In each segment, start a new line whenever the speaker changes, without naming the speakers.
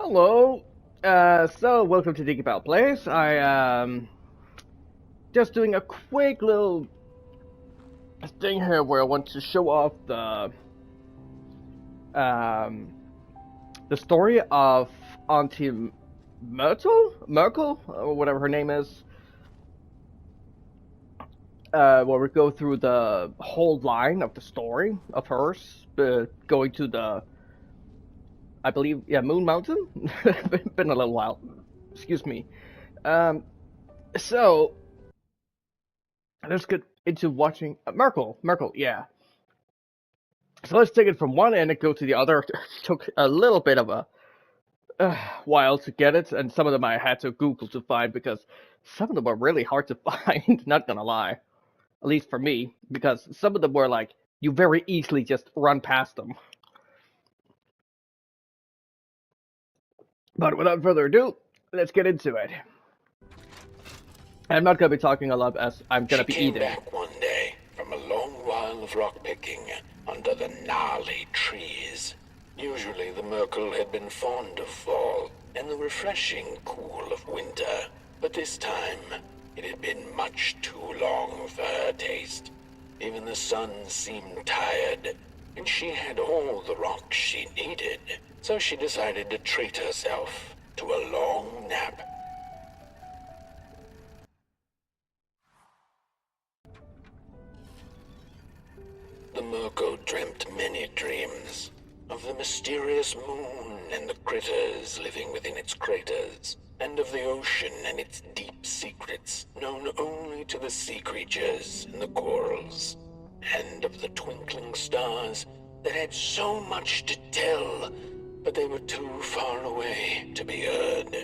Hello. So welcome to Digipal Place. I just doing a quick little thing here where I want to show off the story of Auntie Murkle, or whatever her name is. Where we go through the whole line of the story of hers, going to I believe, Moon Mountain. Been a little while. Excuse me. Um, so let's get into watching Murkle, yeah. So let's take it from one end and go to the other. Took a little bit of a while to get it, and some of them I had to Google to find because some of them were really hard to find. Not gonna lie, at least for me, because some of them were like you very easily just run past them. But without further ado, let's get into it. I'm not gonna be talking a lot as I'm gonna be eating.
She came back one day from a long while of rock-picking under the gnarly trees. Usually the Murkle had been fond of fall and the refreshing cool of winter, but this time it had been much too long for her taste. Even the sun seemed tired, and she had all the rocks she needed, so she decided to treat herself to a long nap. The Murkle dreamt many dreams of the mysterious moon and the critters living within its craters, and of the ocean and its deep secrets known only to the sea creatures and the corals, and of the twinkling stars that had so much to tell, but they were too far away to be heard.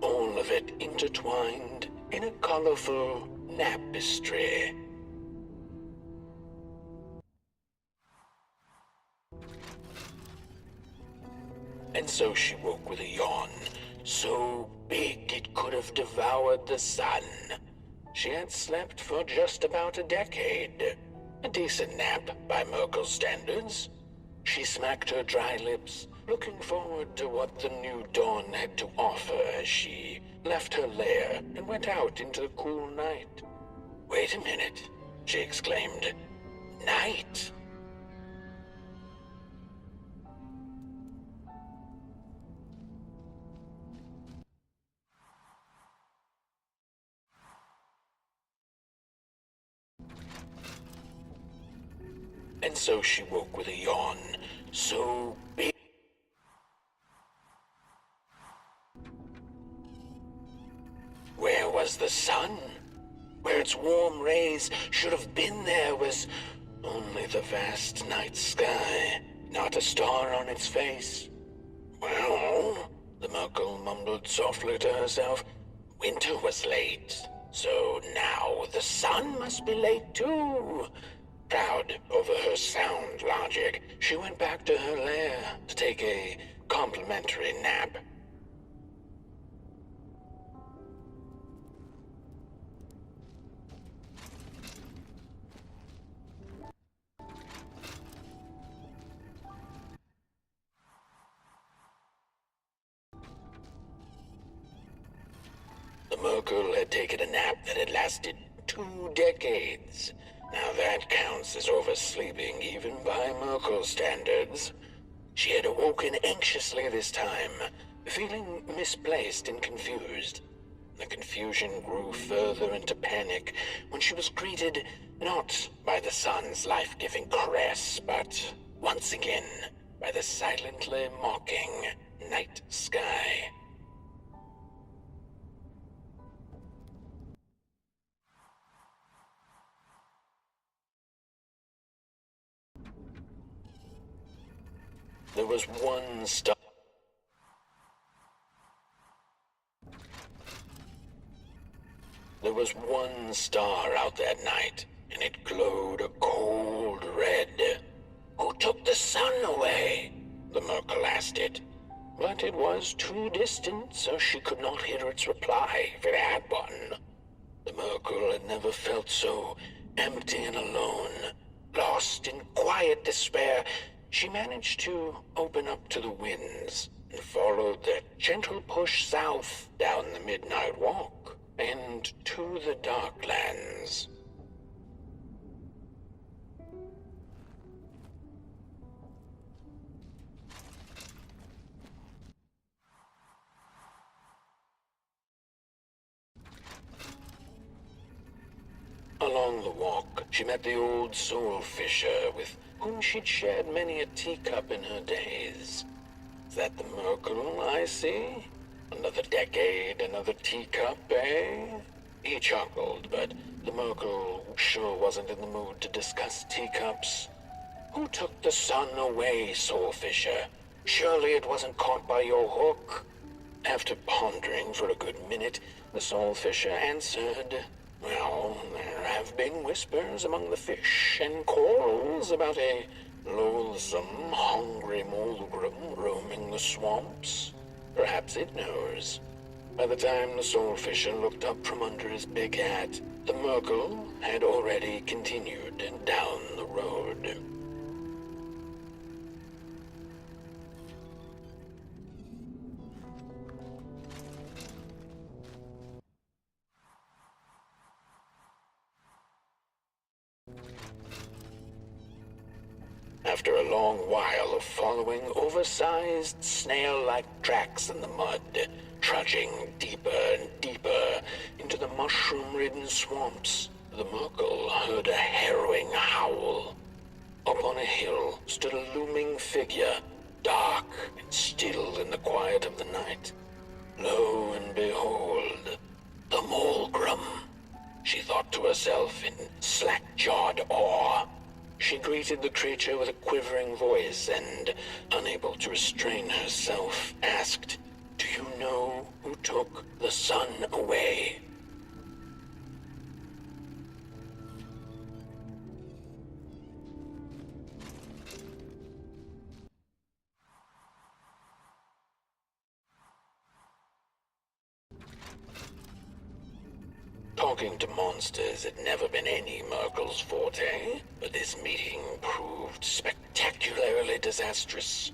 All of it intertwined in a colorful tapestry. And so she woke with a yawn, so big it could have devoured the sun. She had slept for just about a decade. A decent nap by Murkle standards. She smacked her dry lips, looking forward to what the new dawn had to offer as she left her lair and went out into the cool night. "Wait a minute," she exclaimed. "Night?" And so she woke with a yawn, so big. Where was the sun? Where its warm rays should have been there was only the vast night sky, not a star on its face. Well, the Murkle mumbled softly to herself, winter was late, so now the sun must be late too. Proud over her sound logic, she went back to her lair to take a complimentary nap. The Murkle had taken a nap that had lasted 2 decades. Now that counts as oversleeping even by Murkle standards. She had awoken anxiously this time, feeling misplaced and confused. The confusion grew further into panic when she was greeted not by the sun's life-giving caress, but once again by the silently mocking night sky. There was one star. There was one star out that night, and it glowed a cold red. "Who took the sun away?" the Murkle asked it. But it was too distant, so she could not hear its reply if it had one. The Murkle had never felt so empty and alone. Lost in quiet despair, she managed to open up to the winds and followed their gentle push south down the Midnight Walk and to the Darklands. Along the walk, she met the old soul fisher with whom she'd shared many a teacup in her days. Is that the Murkle I see? Another decade, another teacup, eh? He chuckled, but the Murkle sure wasn't in the mood to discuss teacups. Who took the sun away, soul fisher? Surely it wasn't caught by your hook? After pondering for a good minute, the soul fisher answered, well, there have been whispers among the fish and corals about a loathsome, hungry Mulgrim roaming the swamps. Perhaps it knows. By the time the soul fisher looked up from under his big hat, the Murkle had already continued down the road. After a long while of following oversized snail-like tracks in the mud, trudging deeper and deeper into the mushroom-ridden swamps, the Murkle heard a harrowing howl. Up on a hill stood a looming figure, dark and still in the quiet of the night. Lo and behold, the Mulgrim, she thought to herself in slack-jawed awe. She greeted the creature with a quivering voice and, unable to restrain herself, asked, "Do you know who took the sun away?" Talking to monsters had never been any Murkle's forte, but this meeting proved spectacularly disastrous.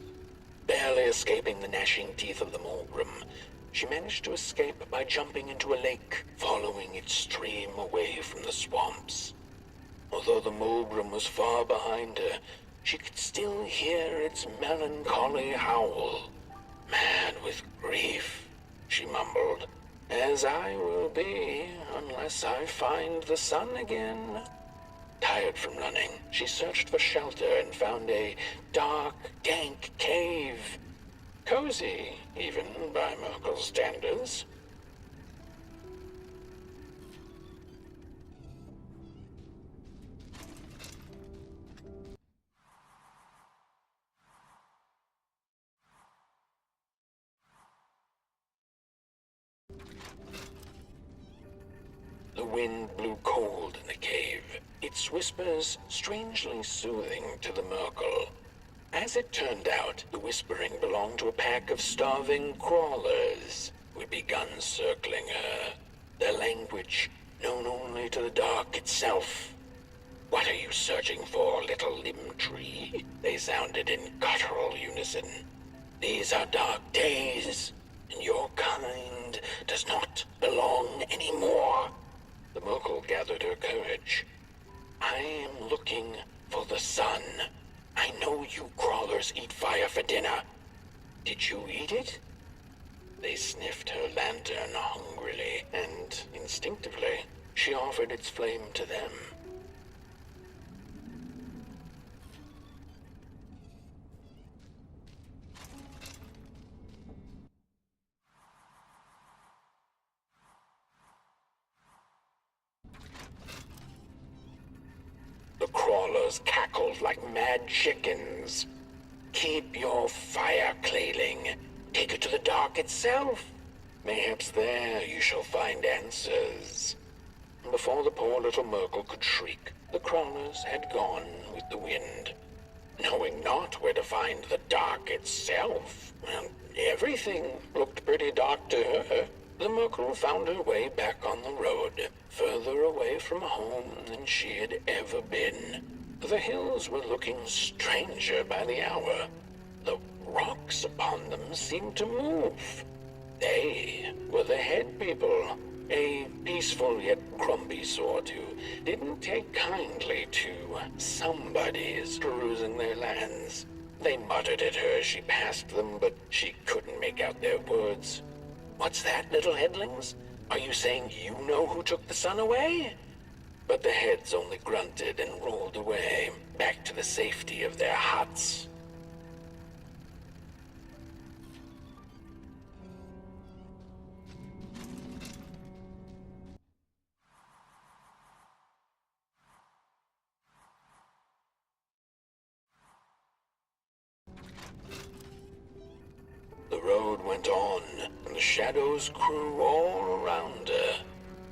Barely escaping the gnashing teeth of the Mulgrim, she managed to escape by jumping into a lake, following its stream away from the swamps. Although the Mulgrim was far behind her, she could still hear its melancholy howl. Mad with grief, she mumbled, "As I will be, unless I find the sun again." Tired from running, she searched for shelter and found a dark, dank cave. Cozy, even by Murkle's standards. The wind blew cold in the cave, its whispers strangely soothing to the Murkle. As it turned out, the whispering belonged to a pack of starving crawlers who had begun circling her, their language known only to the dark itself. "What are you searching for, little limb tree?" they sounded in guttural unison. "These are dark days, and your kind does not belong anymore." The Murkle gathered her courage. "I am looking for the sun. I know you crawlers eat fire for dinner. Did you eat it?" They sniffed her lantern hungrily, and instinctively, she offered its flame to them. The crawlers cackled like mad chickens. "Keep your fire clailing. Take it to the dark itself. Mayhaps there you shall find answers." Before the poor little Murkle could shriek, the crawlers had gone with the wind. Knowing not where to find the dark itself, well, everything looked pretty dark to her. The Murkle found her way back on the road, further away from home than she had ever been. The hills were looking stranger by the hour. The rocks upon them seemed to move. They were the head people, a peaceful yet grumpy sort who didn't take kindly to somebody's perusing their lands. They muttered at her as she passed them, but she couldn't make out their words. "What's that, little headlings? Are you saying you know who took the sun away?" But the heads only grunted and rolled away, back to the safety of their huts. The road went on, and the shadows grew all around her.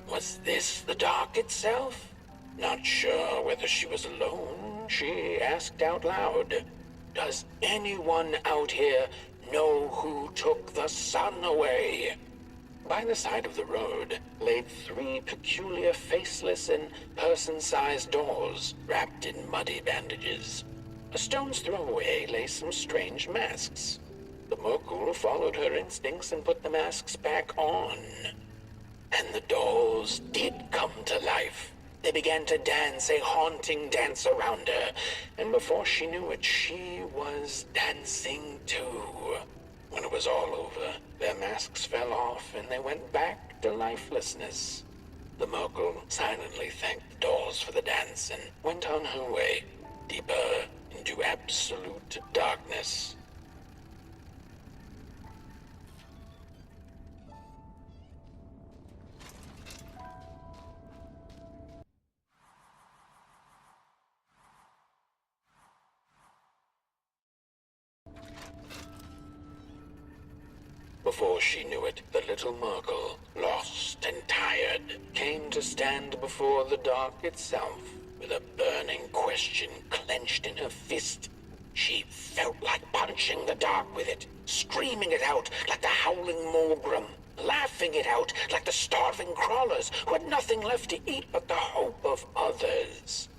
Was this the dark itself? Not sure whether she was alone, she asked out loud, "Does anyone out here know who took the sun away?" By the side of the road lay 3 peculiar faceless and person-sized dolls wrapped in muddy bandages. A stone's throw away lay some strange masks. The Murkle followed her instincts and put the masks back on. And the dolls did come to life. They began to dance a haunting dance around her, and before she knew it, she was dancing too. When it was all over, their masks fell off and they went back to lifelessness. The Murkle silently thanked the dolls for the dance and went on her way, deeper into absolute darkness. Before she knew it, the little Murkle, lost and tired, came to stand before the dark itself, with a burning question clenched in her fist. She felt like punching the dark with it, screaming it out like the howling Morgrim, laughing it out like the starving crawlers who had nothing left to eat but the hope of others.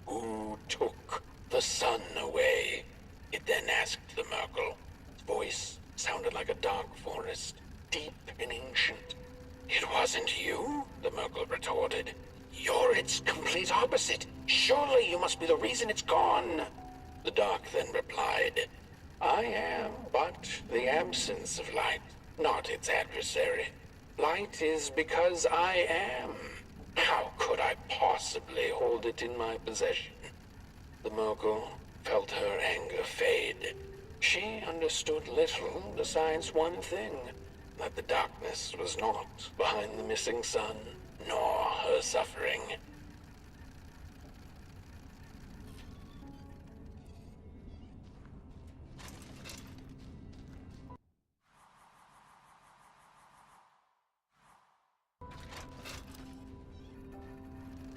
Who took the sun away? It then asked the Murkle. Its voice sounded like a dark forest, deep and ancient. "It wasn't you," the Murkle retorted. "You're its complete opposite. Surely you must be the reason it's gone." The dark then replied, "I am but the absence of light, not its adversary. Light is because I am. How could I possibly hold it in my possession?" The Murkle felt her anger fade. She understood little besides one thing, that the darkness was not behind the missing sun, nor her suffering.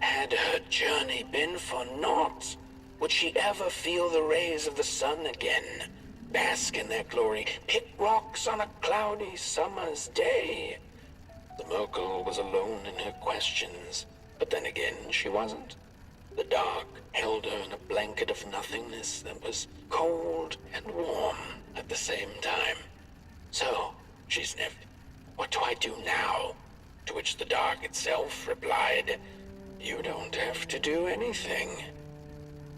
Had her journey been for naught? Would she ever feel the rays of the sun again? Bask in their glory, pick rocks on a cloudy summer's day? The Murkle was alone in her questions, but then again she wasn't. The dark held her in a blanket of nothingness that was cold and warm at the same time. "So," she sniffed, "what do I do now?" To which the dark itself replied, "You don't have to do anything."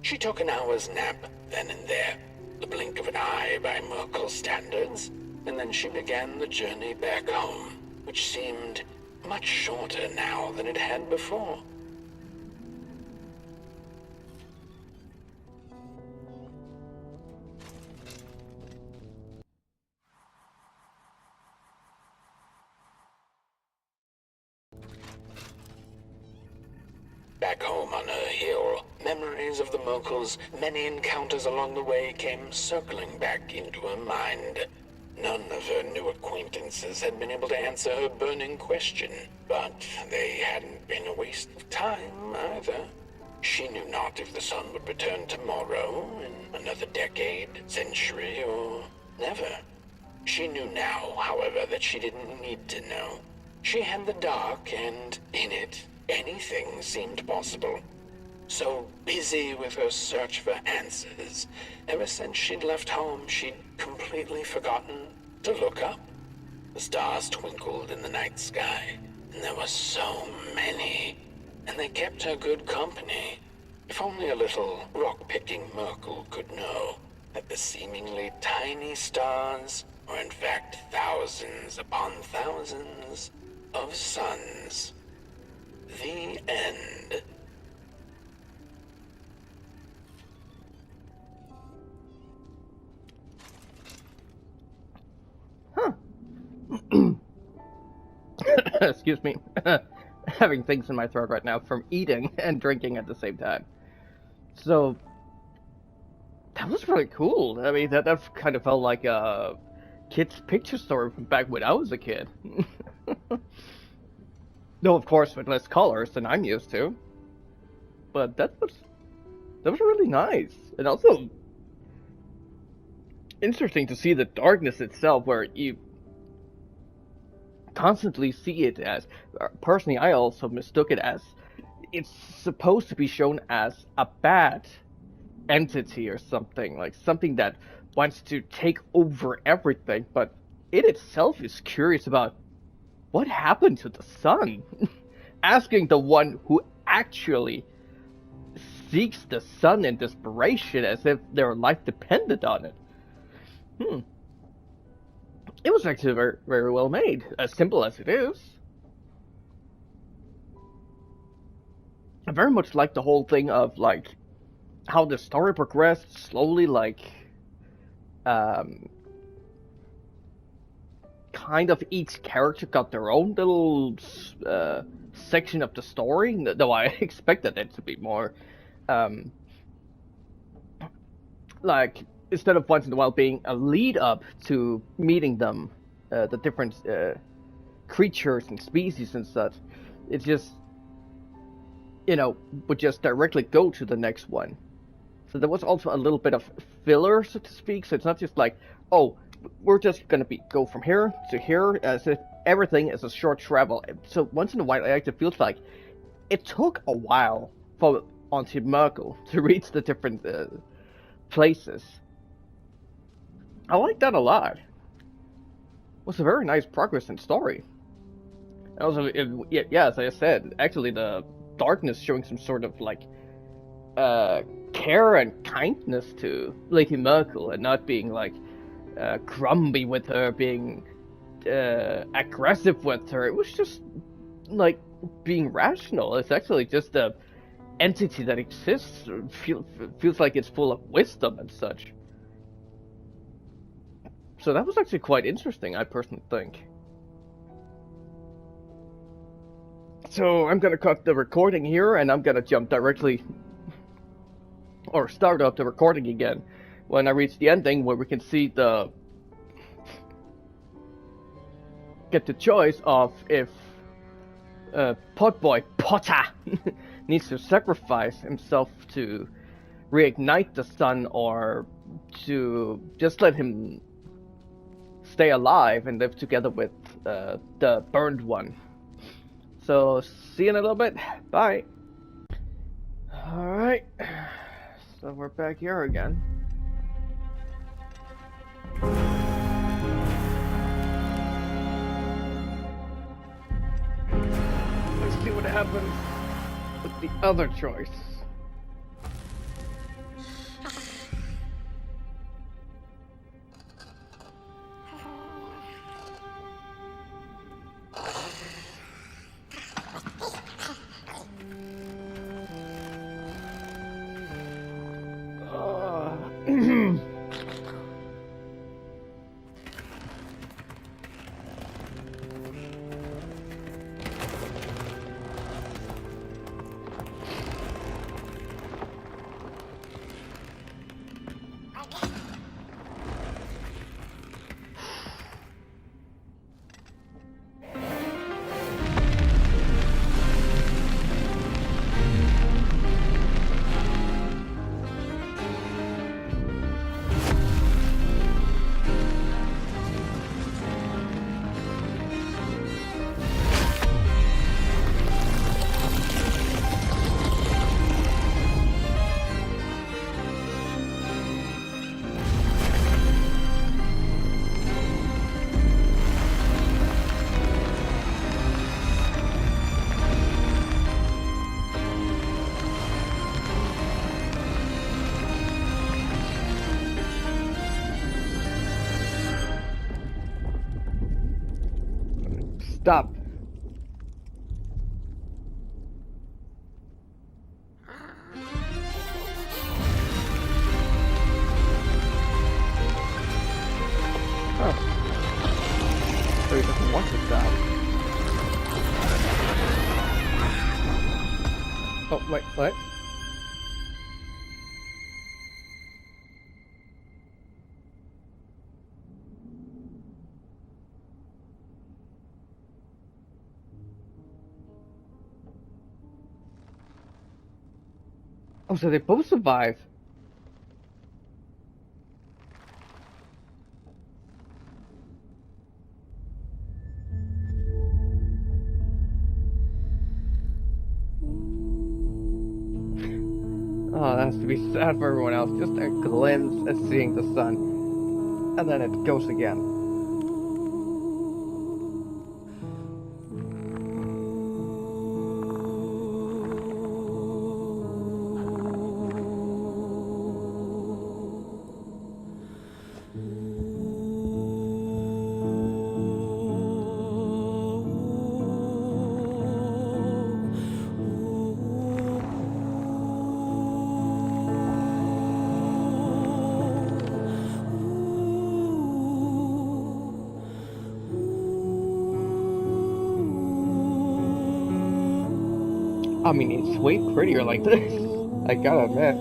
She took an hour's nap then and there, the blink of an eye by Murkle standards, and then she began the journey back home, which seemed much shorter now than it had before. Back home on her hill, memories of the Murkle's many encounters along the way came circling back into her mind. None of her new acquaintances had been able to answer her burning question, but they hadn't been a waste of time either. She knew not if the sun would return tomorrow, in another decade, century, or never. She knew now, however, that she didn't need to know. She had the dark, and in it, anything seemed possible. So busy with her search for answers, ever since she'd left home, she'd completely forgotten to look up. The stars twinkled in the night sky, and there were so many, and they kept her good company. If only a little rock-picking Murkle could know that the seemingly tiny stars were in fact thousands upon thousands of suns. The end.
Huh. Excuse me. Having things in my throat right now from eating and drinking at the same time. So that was really cool. I mean, that kind of felt like a kid's picture story from back when I was a kid. No, of course, with less colors than I'm used to. But that was really nice, and also interesting to see the darkness itself, where you constantly see it as. Personally, I also mistook it as it's supposed to be shown as a bad entity or something, like something that wants to take over everything, but it itself is curious about what happened to the sun. Asking the one who actually seeks the sun in desperation as if their life depended on it. It was actually very, very well made, as simple as it is. I very much like the whole thing of, like, how the story progressed slowly, like, kind of each character got their own little section of the story, though I expected it to be more, like, instead of once in a while being a lead up to meeting them, the different creatures and species and such, it just, you know, would just directly go to the next one. So there was also a little bit of filler, so to speak, so it's not just like, oh, we're just gonna go from here to here, as if everything is a short travel. So once in a while, it actually feels like it took a while for Auntie Murkle to reach the different places. I like that a lot. It was a very nice progress in story. Also, yeah, as I said, actually the darkness showing some sort of like care and kindness to Lady Murkle, and not being like grumpy with her, being aggressive with her. It was just like being rational. It's actually just a entity that exists. Feels like it's full of wisdom and such. So that was actually quite interesting, I personally think. So I'm gonna cut the recording here, and I'm gonna jump directly, or start up the recording again, when I reach the ending, where we can see get the choice of if Potboy Potter needs to sacrifice himself to reignite the sun, or to just let him stay alive and live together with the burned one. So, see you in a little bit. Bye. Alright. So we're back here again. Let's see what happens with the other choice. stop. Oh. So he doesn't want to stop. Oh, wait, what? Oh, so they both survive. Oh, that has to be sad for everyone else. Just a glimpse at seeing the sun. And then it goes again. I mean, it's way prettier like this. I gotta admit.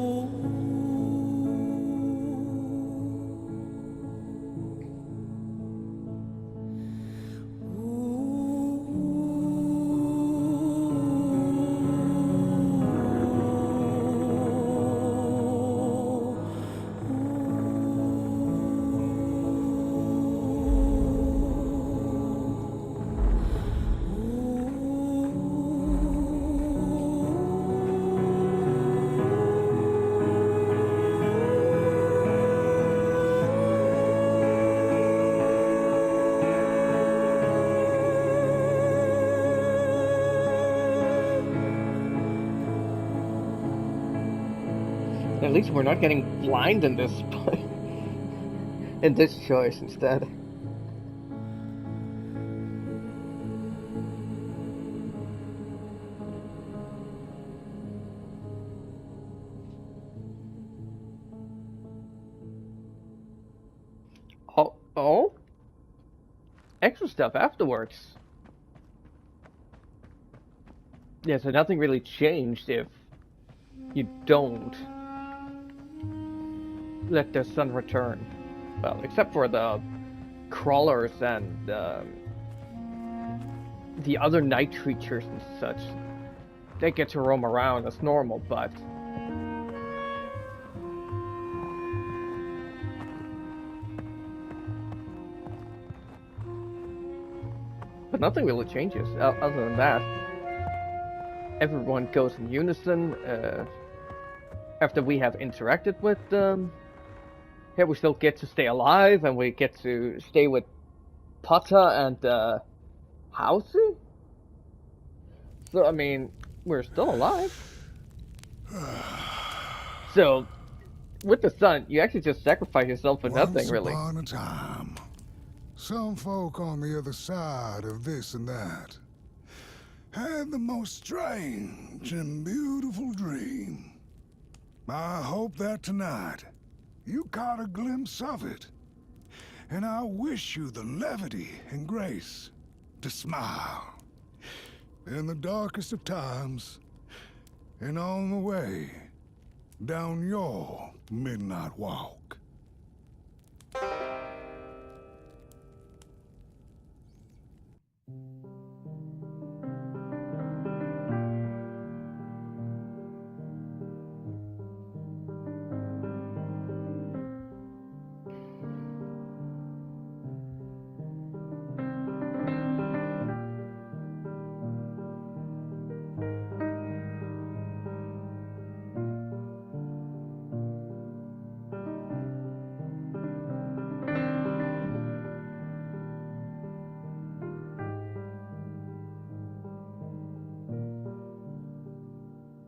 At least we're not getting blind in this in this choice instead. Oh? Extra stuff afterwards. Yeah, so nothing really changed if you don't let the sun return. Well, except for the crawlers and the other night creatures and such. They get to roam around as normal, but nothing really changes other than that. Everyone goes in unison after we have interacted with them. Here we still get to stay alive, and we get to stay with Potter and Housey. So, I mean, we're still alive. So, with the sun, you actually just sacrifice yourself for nothing, really.
Once upon a time, some folk on the other side of this and that had the most strange and beautiful dream. I hope that tonight you caught a glimpse of it, and I wish you the levity and grace to smile in the darkest of times and on the way down your midnight walk.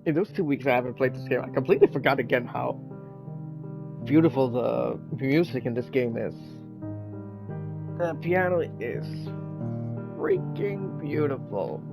In those 2 weeks I haven't played this game, I completely forgot again how beautiful the music in this game is. The piano is freaking beautiful.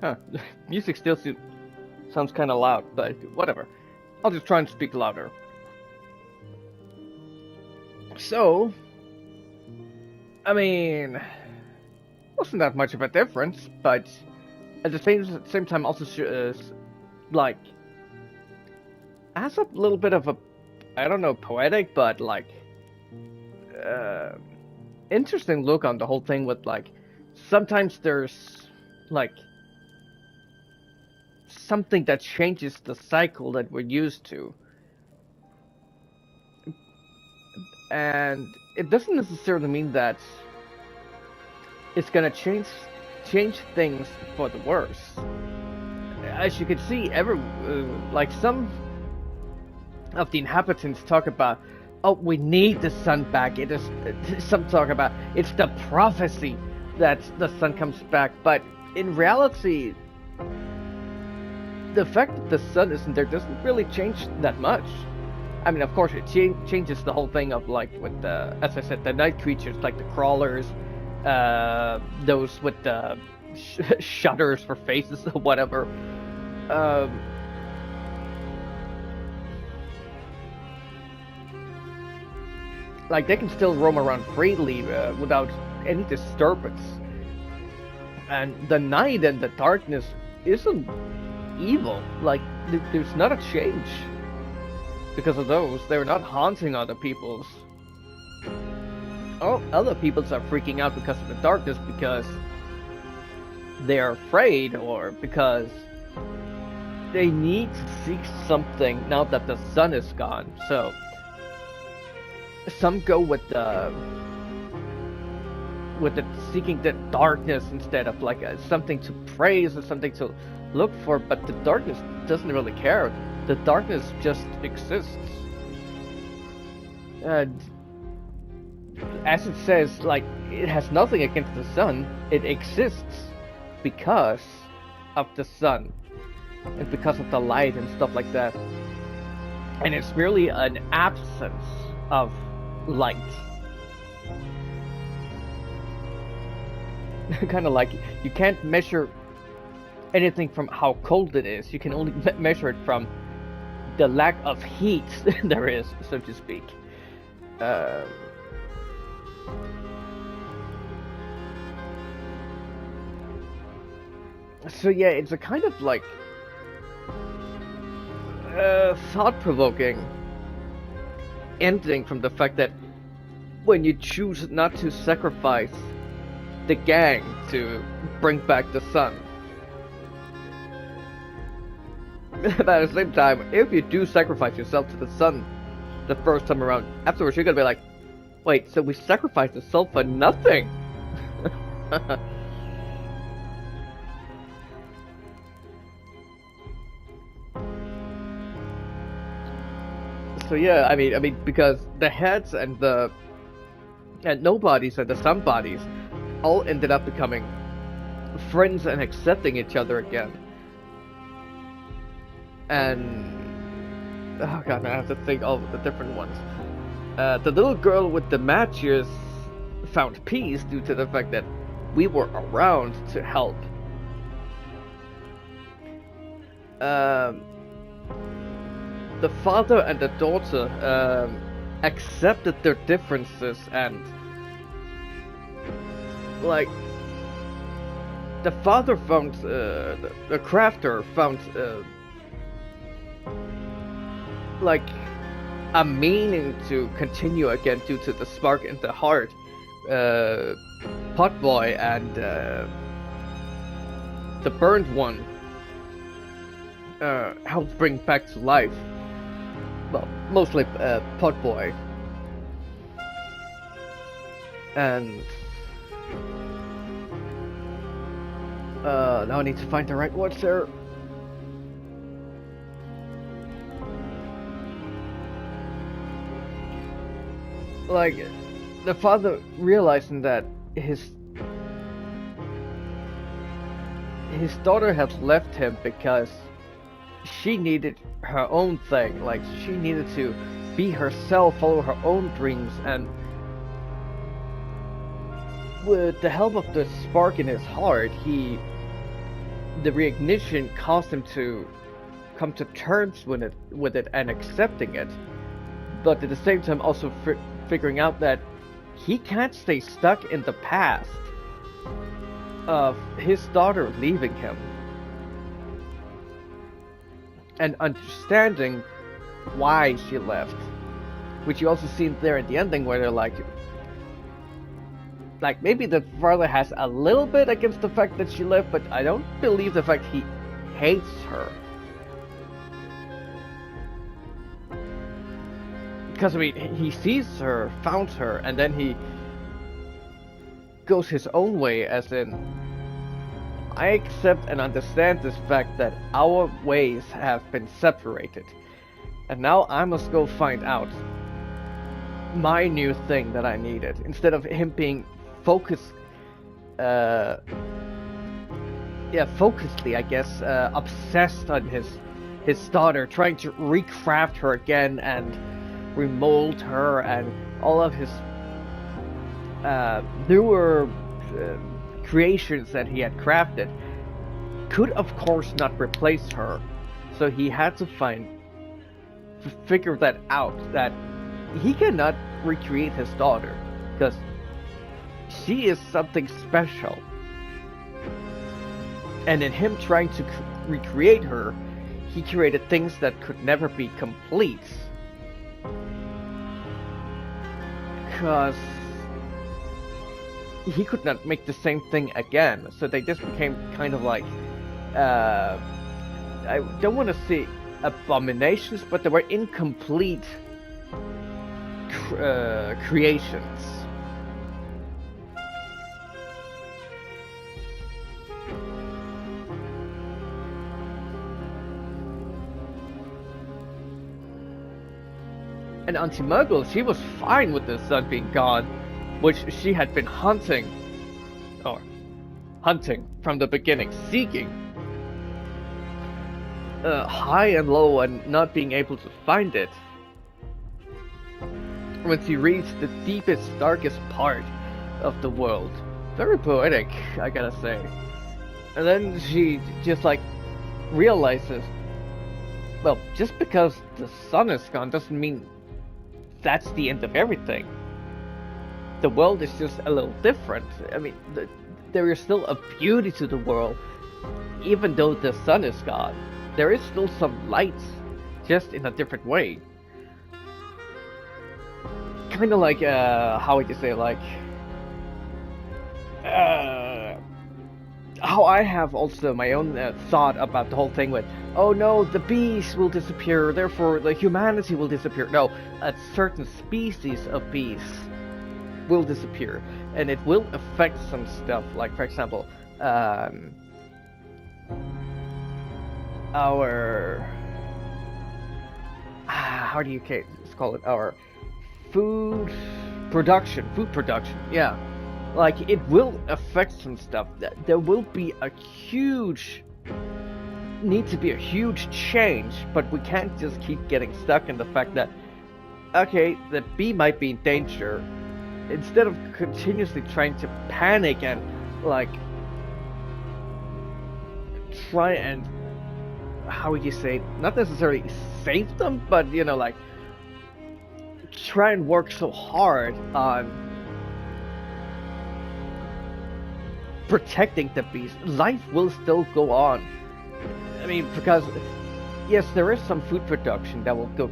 Huh. Music still sounds kind of loud, but whatever. I'll just try and speak louder. So, I mean, wasn't that much of a difference, but at the same time also like has a little bit of a, I don't know, poetic, but like interesting look on the whole thing with like sometimes there's like something that changes the cycle that we're used to. And it doesn't necessarily mean that it's gonna change things for the worse. As you can see, like some of the inhabitants talk about, oh, we need the sun back. It is some talk about it's the prophecy that the sun comes back, but in reality, the fact that the sun isn't there doesn't really change that much. I mean, of course, it changes the whole thing of like with the, as I said, the night creatures like the crawlers, those with the shutters for faces or whatever. Like they can still roam around freely without any disturbance. And the night and the darkness isn't evil. Like there's not a change because of those. They're not haunting other people's. All other peoples are freaking out because of the darkness because they're afraid or because they need to seek something now that the sun is gone. So some go with the seeking the darkness instead of like something to praise or something to look for, but the darkness doesn't really care. The darkness just exists. And as it says, like, it has nothing against the sun. It exists because of the sun and because of the light and stuff like that. And it's merely an absence of light. Kind of like you can't measure anything from how cold it is. You can only measure it from the lack of heat there is, so to speak. So yeah, it's a kind of like thought-provoking ending from the fact that when you choose not to sacrifice the gang to bring back the sun. But at the same time, if you do sacrifice yourself to the sun the first time around, afterwards you're gonna be like, wait, so we sacrificed the sun for nothing? So yeah, I mean, because the heads and the nobodies and the somebodies all ended up becoming friends and accepting each other again. And oh god, I have to think all of the different ones. The little girl with the matches found peace due to the fact that we were around to help. The father and the daughter accepted their differences, and like the father found the crafter found like a meaning to continue again due to the spark in the heart. Potboy and the burned one helped bring back to life. Well, mostly Potboy. And now I need to find the right words there. Like, the father realizing that his daughter had left him because she needed her own thing. Like, she needed to be herself, follow her own dreams, and with the help of the spark in his heart, he the reignition caused him to come to terms with it and accepting it, but at the same time also figuring out that he can't stay stuck in the past of his daughter leaving him, and understanding why she left, which you also see there at the ending where they're like maybe the father has a little bit against the fact that she left, but I don't believe the fact he hates her. Because, I mean, he sees her, found her, and then he goes his own way, as in, I accept and understand this fact that our ways have been separated. And now I must go find out my new thing that I needed. Instead of him being focused, focusedly, I guess, obsessed on his daughter, trying to recraft her again and remold her, and all of his newer creations that he had crafted could of course not replace her. So he had to figure that out, that he cannot recreate his daughter because she is something special, and in him trying to recreate her, he created things that could never be complete. Because he could not make the same thing again, so they just became kind of like, I don't want to say abominations, but they were incomplete creations. And Auntie Murkle, she was fine with the sun being gone, which she had been hunting from the beginning, seeking high and low and not being able to find it. When she reached the deepest, darkest part of the world. Very poetic, I gotta say. And then she just like realizes, well, just because the sun is gone doesn't mean that's the end of everything. The world is just a little different. I mean, there is still a beauty to the world, even though the sun is gone. There is still some light, just in a different way. Kind of like, how would you say, like, how I have also my own thought about the whole thing with, oh no, the bees will disappear, therefore the humanity will disappear. No, a certain species of bees will disappear, and it will affect some stuff, like, for example, our, how do you call it, our food production, yeah. Like, it will affect some stuff. There will be a huge change, but we can't just keep getting stuck in the fact that, okay, the bee might be in danger. Instead of continuously trying to panic and, like, try and, how would you say, not necessarily save them, but, you know, like, try and work so hard on protecting the bees. Life will still go on. I mean, because yes, there is some food production that will go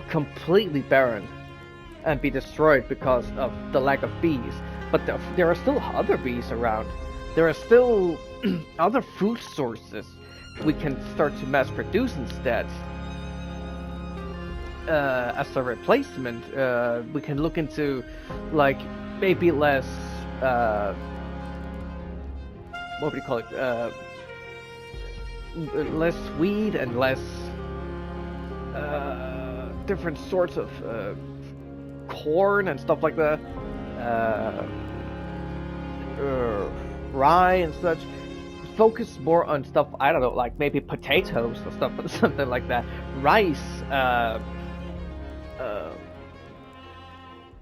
completely barren and be destroyed because of the lack of bees, but there are still other bees around. There are still other food sources we can start to mass produce instead. As a replacement, we can look into, like, maybe less what would you call it? Less weed and less different sorts of corn and stuff like that. Rye and such. Focus more on stuff, I don't know, like maybe potatoes or stuff, something like that. Rice.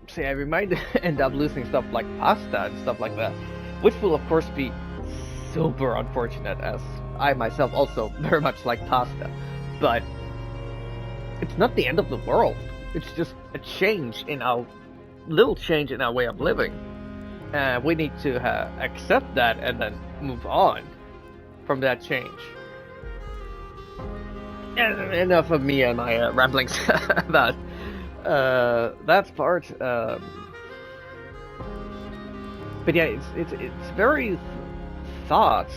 See, we might end up losing stuff like pasta and stuff like that, which will of course be super unfortunate, as I myself also very much like pasta, but it's not the end of the world. It's just a little change in our way of living. We need to accept that and then move on from that change. And enough of me and my ramblings about that part. But yeah, it's very thought.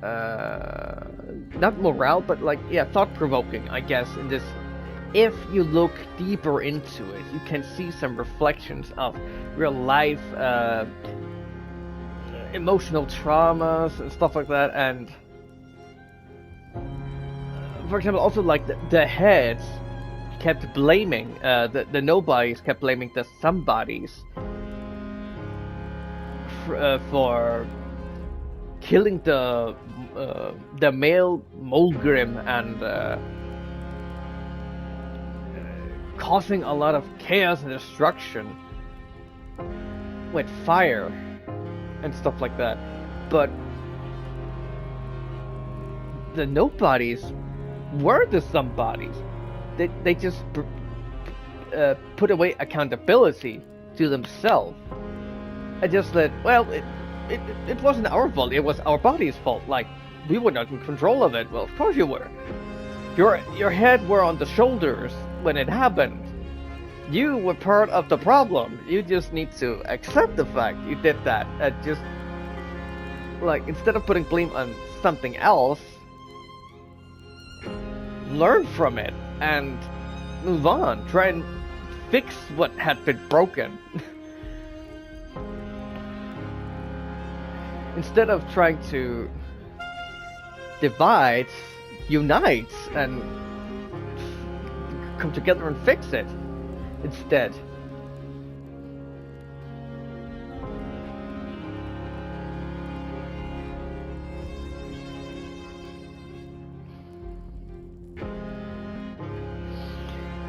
Not morale, but like, yeah, thought-provoking, I guess, in this. If you look deeper into it, you can see some reflections of real life, emotional traumas and stuff like that, and for example, also like the heads kept blaming, the nobodies kept blaming the somebodies for killing the male Mulgrim and causing a lot of chaos and destruction with fire and stuff like that. But the nobodies were the somebodies. They just put away accountability to themselves and just said, well, it wasn't our fault, it was our body's fault. Like, we were not in control of it. Well, of course you were. Your head were on the shoulders when it happened. You were part of the problem. You just need to accept the fact you did that. And just, like, instead of putting blame on something else, learn from it and move on. Try and fix what had been broken. Instead of trying to divide, unite and come together and fix it instead.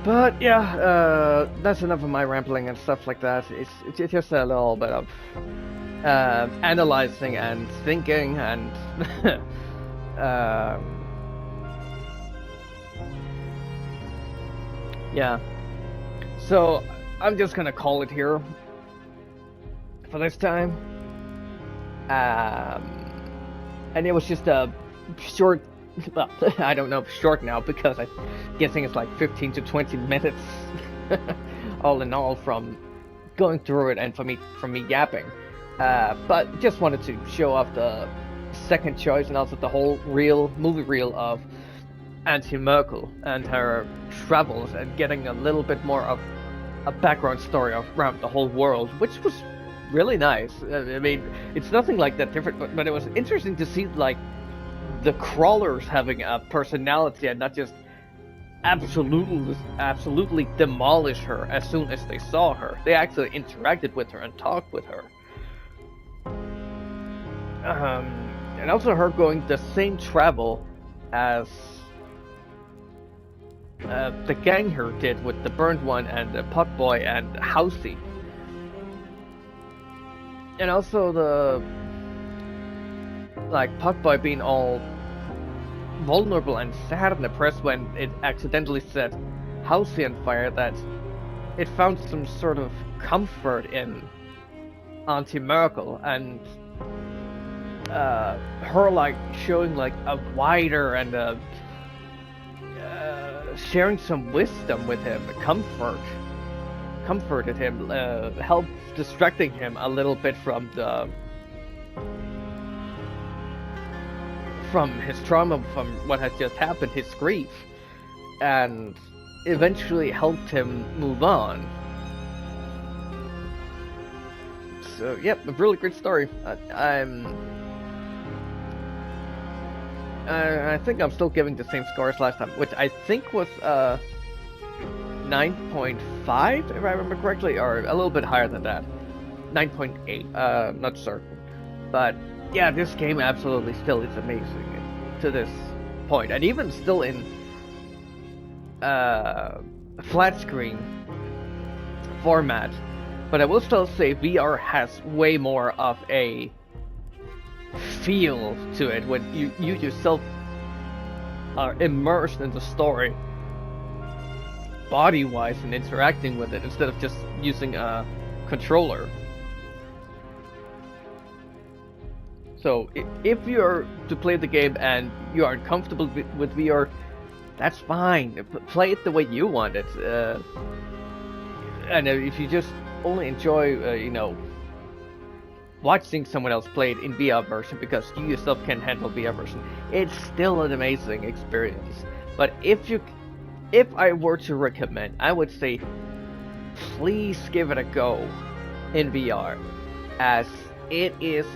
But yeah, that's enough of my rambling and stuff like that. It's just a little bit of analyzing and thinking and yeah. So I'm just gonna call it here for this time. And it was just a short, well, I don't know if short now, because I'm guessing it's like 15 to 20 minutes all in all from going through it and from me yapping. But just wanted to show off the second choice and also the whole movie reel of Auntie Murkle and her travels and getting a little bit more of a background story around the whole world, which was really nice. I mean, it's nothing like that different, but it was interesting to see like the crawlers having a personality and not just absolutely demolish her as soon as they saw her. They actually interacted with her and talked with her. And also her going the same travel as the gang here did with the Burned One and the Potboy and Housey. And also the Potboy being all vulnerable and sad and depressed when it accidentally set Housey on fire, that it found some sort of comfort in Auntie Murkle and her like showing like a wider and sharing some wisdom with him, comforted him, helped distracting him a little bit from his trauma, from what has just happened, his grief, and eventually helped him move on. So, yep, a really great story. I think I'm still giving the same score as last time, which I think was 9.5, if I remember correctly, or a little bit higher than that. 9.8, not certain. But yeah, this game absolutely still is amazing to this point, and even still in flat screen format. But I will still say VR has way more of a feel to it when you yourself are immersed in the story, body-wise, and interacting with it instead of just using a controller. So if you're to play the game and you are uncomfortable with VR, that's fine. Play it the way you want it. And if you just only enjoy, you know, watching someone else play it in VR version because you yourself can handle VR version, it's still an amazing experience. But if I were to recommend, I would say please give it a go in VR, as it is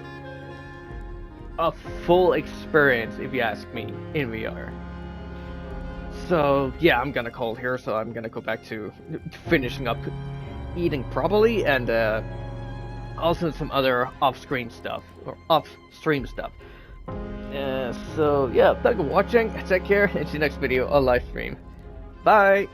a full experience, if you ask me, in VR. So yeah, I'm gonna call here, so I'm gonna go back to finishing up eating properly, and also some other off-screen stuff, or off-stream stuff. So yeah, thank you for watching, take care, and see you next video on live stream. Bye!